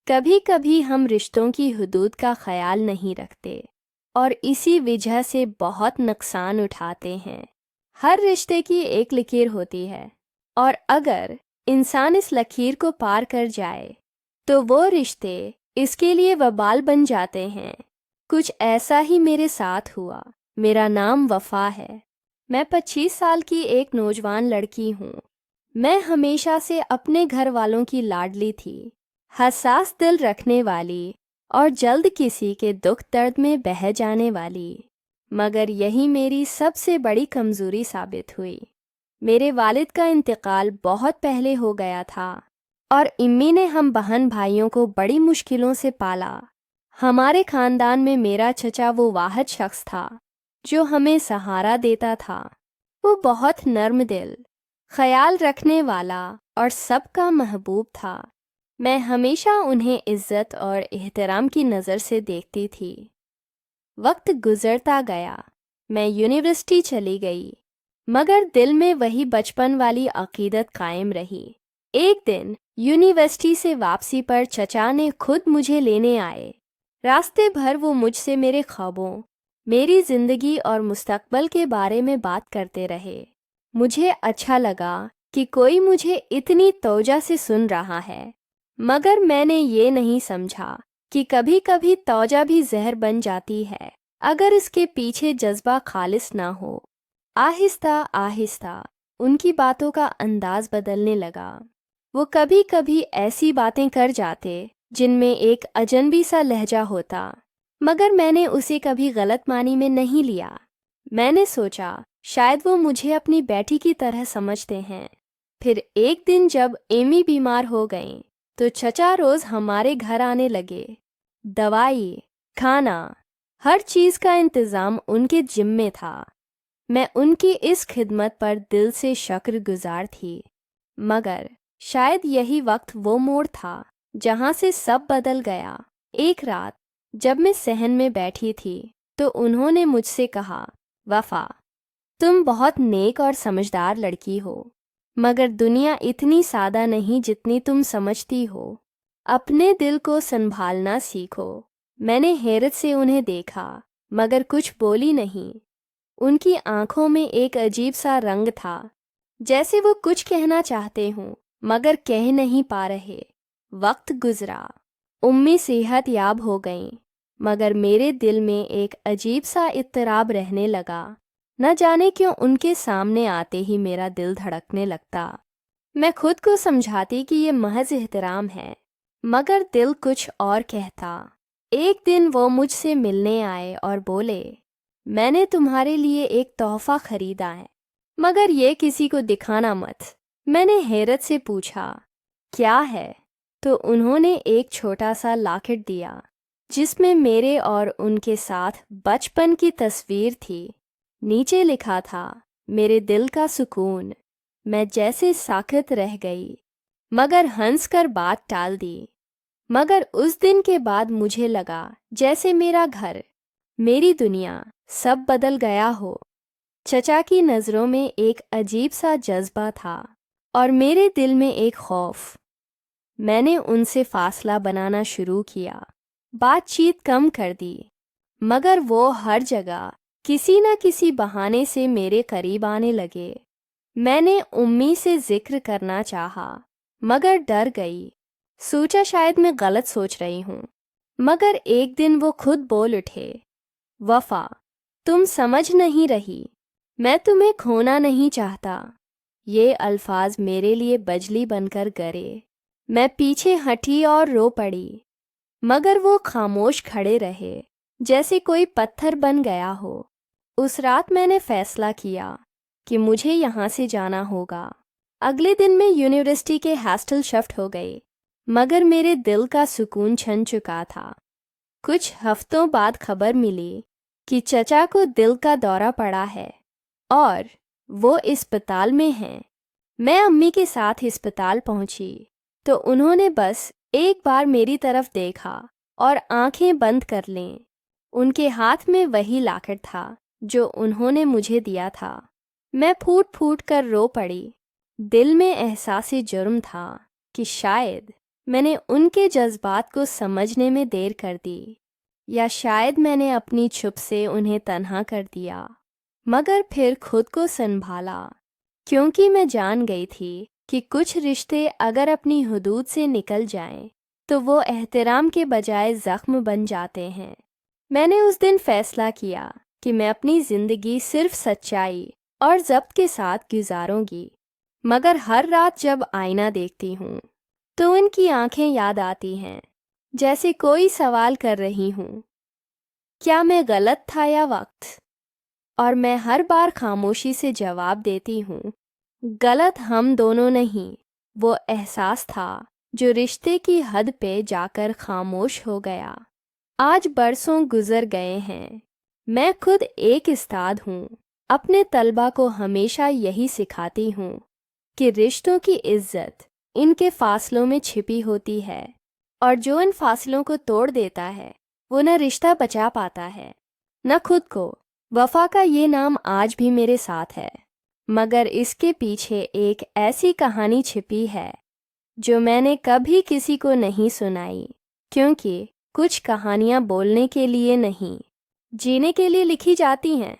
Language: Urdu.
کبھی کبھی ہم رشتوں کی حدود کا خیال نہیں رکھتے اور اسی وجہ سے بہت نقصان اٹھاتے ہیں۔ ہر رشتے کی ایک لکیر ہوتی ہے، اور اگر انسان اس لکیر کو پار کر جائے تو وہ رشتے اس کے لیے وبال بن جاتے ہیں۔ کچھ ایسا ہی میرے ساتھ ہوا۔ میرا نام وفا ہے۔ میں 25 سال کی ایک نوجوان لڑکی ہوں۔ میں ہمیشہ سے اپنے گھر والوں کی لاڈلی تھی، حساس دل رکھنے والی اور جلد کسی کے دکھ درد میں بہہ جانے والی، مگر یہی میری سب سے بڑی کمزوری ثابت ہوئی۔ میرے والد کا انتقال بہت پہلے ہو گیا تھا اور امی نے ہم بہن بھائیوں کو بڑی مشکلوں سے پالا۔ ہمارے خاندان میں میرا چچا وہ واحد شخص تھا جو ہمیں سہارا دیتا تھا۔ وہ بہت نرم دل، خیال رکھنے والا اور سب کا محبوب تھا۔ میں ہمیشہ انہیں عزت اور احترام کی نظر سے دیکھتی تھی۔ وقت گزرتا گیا، میں یونیورسٹی چلی گئی، مگر دل میں وہی بچپن والی عقیدت قائم رہی۔ ایک دن یونیورسٹی سے واپسی پر چچا نے خود مجھے لینے آئے۔ راستے بھر وہ مجھ سے میرے خوابوں، میری زندگی اور مستقبل کے بارے میں بات کرتے رہے۔ مجھے اچھا لگا کہ کوئی مجھے اتنی توجہ سے سن رہا ہے، مگر میں نے یہ نہیں سمجھا کہ کبھی کبھی توجہ بھی زہر بن جاتی ہے اگر اس کے پیچھے جذبہ خالص نہ ہو۔ آہستہ آہستہ ان کی باتوں کا انداز بدلنے لگا۔ وہ کبھی کبھی ایسی باتیں کر جاتے جن میں ایک اجنبی سا لہجہ ہوتا، مگر میں نے اسے کبھی غلط معنی میں نہیں لیا۔ میں نے سوچا شاید وہ مجھے اپنی بیٹی کی طرح سمجھتے ہیں۔ پھر ایک دن جب ایمی بیمار ہو گئیں تو چچا روز ہمارے گھر آنے لگے۔ دوائی، کھانا، ہر چیز کا انتظام ان کے ذمے تھا۔ میں ان کی اس خدمت پر دل سے شکر گزار تھی، مگر شاید یہی وقت وہ موڑ تھا جہاں سے سب بدل گیا۔ ایک رات جب میں صحن میں بیٹھی تھی تو انہوں نے مجھ سے کہا، وفا، تم بہت نیک اور سمجھدار لڑکی ہو، مگر دنیا اتنی سادہ نہیں جتنی تم سمجھتی ہو۔ اپنے دل کو سنبھالنا سیکھو۔ میں نے حیرت سے انہیں دیکھا، مگر کچھ بولی نہیں۔ ان کی آنکھوں میں ایک عجیب سا رنگ تھا، جیسے وہ کچھ کہنا چاہتے ہوں مگر کہہ نہیں پا رہے۔ وقت گزرا، امی صحت یاب ہو گئیں، مگر میرے دل میں ایک عجیب سا اضطراب رہنے لگا۔ نہ جانے کیوں ان کے سامنے آتے ہی میرا دل دھڑکنے لگتا۔ میں خود کو سمجھاتی کہ یہ محض احترام ہے، مگر دل کچھ اور کہتا۔ ایک دن وہ مجھ سے ملنے آئے اور بولے، میں نے تمہارے لیے ایک تحفہ خریدا ہے، مگر یہ کسی کو دکھانا مت۔ میں نے حیرت سے پوچھا، کیا ہے؟ تو انہوں نے ایک چھوٹا سا لاکٹ دیا جس میں میرے اور ان کے ساتھ بچپن کی تصویر تھی۔ نیچے لکھا تھا، میرے دل کا سکون۔ میں جیسے ساکت رہ گئی، مگر ہنس کر بات ٹال دی۔ مگر اس دن کے بعد مجھے لگا جیسے میرا گھر، میری دنیا سب بدل گیا ہو۔ چچا کی نظروں میں ایک عجیب سا جذبہ تھا اور میرے دل میں ایک خوف۔ میں نے ان سے فاصلہ بنانا شروع کیا، بات چیت کم کر دی، مگر وہ ہر جگہ کسی نہ کسی بہانے سے میرے قریب آنے لگے۔ میں نے امی سے ذکر کرنا چاہا، مگر ڈر گئی۔ سوچا شاید میں غلط سوچ رہی ہوں، مگر ایک دن وہ خود بول اٹھے، وفا، تم سمجھ نہیں رہی، میں تمہیں کھونا نہیں چاہتا۔ یہ الفاظ میرے لیے بجلی بن کر گرے۔ میں پیچھے ہٹی اور رو پڑی، مگر وہ خاموش کھڑے رہے جیسے کوئی پتھر بن گیا ہو۔ اس رات میں نے فیصلہ کیا کہ مجھے یہاں سے جانا ہوگا۔ اگلے دن میں یونیورسٹی کے ہاسٹل شفٹ ہو گئی، مگر میرے دل کا سکون چھن چکا تھا۔ کچھ ہفتوں بعد خبر ملی کہ چچا کو دل کا دورہ پڑا ہے اور وہ اسپتال میں ہیں۔ میں امی کے ساتھ اسپتال پہنچی تو انہوں نے بس ایک بار میری طرف دیکھا اور آنکھیں بند کر لیں۔ ان کے ہاتھ میں وہی لاکٹ تھا جو انہوں نے مجھے دیا تھا۔ میں پھوٹ پھوٹ کر رو پڑی۔ دل میں احساس جرم تھا کہ شاید میں نے ان کے جذبات کو سمجھنے میں دیر کر دی، یا شاید میں نے اپنی چھپ سے انہیں تنہا کر دیا، مگر پھر خود کو سنبھالا، کیونکہ میں جان گئی تھی کہ کچھ رشتے اگر اپنی حدود سے نکل جائیں تو وہ احترام کے بجائے زخم بن جاتے ہیں۔ میں نے اس دن فیصلہ کیا کہ میں اپنی زندگی صرف سچائی اور ضبط کے ساتھ گزاروں گی، مگر ہر رات جب آئینہ دیکھتی ہوں تو ان کی آنکھیں یاد آتی ہیں، جیسے کوئی سوال کر رہی ہوں، کیا میں غلط تھا یا وقت؟ اور میں ہر بار خاموشی سے جواب دیتی ہوں، غلط ہم دونوں نہیں، وہ احساس تھا جو رشتے کی حد پہ جا کر خاموش ہو گیا۔ آج برسوں گزر گئے ہیں، میں خود ایک استاد ہوں، اپنے طلبہ کو ہمیشہ یہی سکھاتی ہوں کہ رشتوں کی عزت ان کے فاصلوں میں چھپی ہوتی ہے، اور جو ان فاصلوں کو توڑ دیتا ہے وہ نہ رشتہ بچا پاتا ہے نہ خود کو۔ وفا کا یہ نام آج بھی میرے ساتھ ہے، مگر اس کے پیچھے ایک ایسی کہانی چھپی ہے جو میں نے کبھی کسی کو نہیں سنائی، کیونکہ کچھ کہانیاں بولنے کے لیے نہیں، جینے کے لیے لکھی جاتی ہیں۔